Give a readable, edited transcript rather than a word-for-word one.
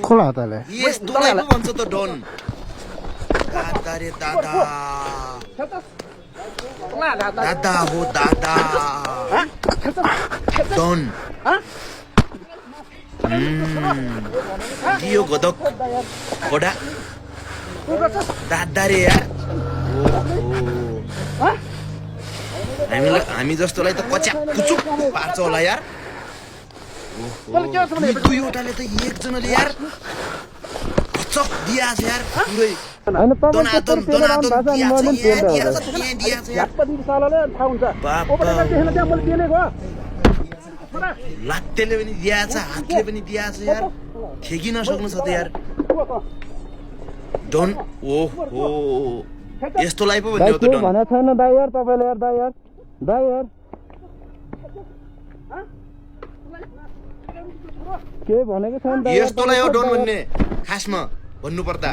खोला तले यस्तोलाई पो भन्छ त डन दादा रे दादा दादा हो दादा डन दियो गदक घोडा दादा रे यार हामी जस्तोलाई त कच्या कुचुक पार्छ होला यार दुईवटाले त एकजनाले यार चक दियाछ यार पुरै हैन तपाईं दनादन दियाछ यार लात्तेले पनि दियाछ हातले पनि दियाछ यार ठेकी नसक्नु छ त यार डन ओहो यस्तोलाई पो भन्ने हो त डन भने छैन दाइ यार तपाईले यार दाइ यार के भनेको छैन दाइ यस्तोलाई हो डन भन्ने खासमा भन्नु पर्दा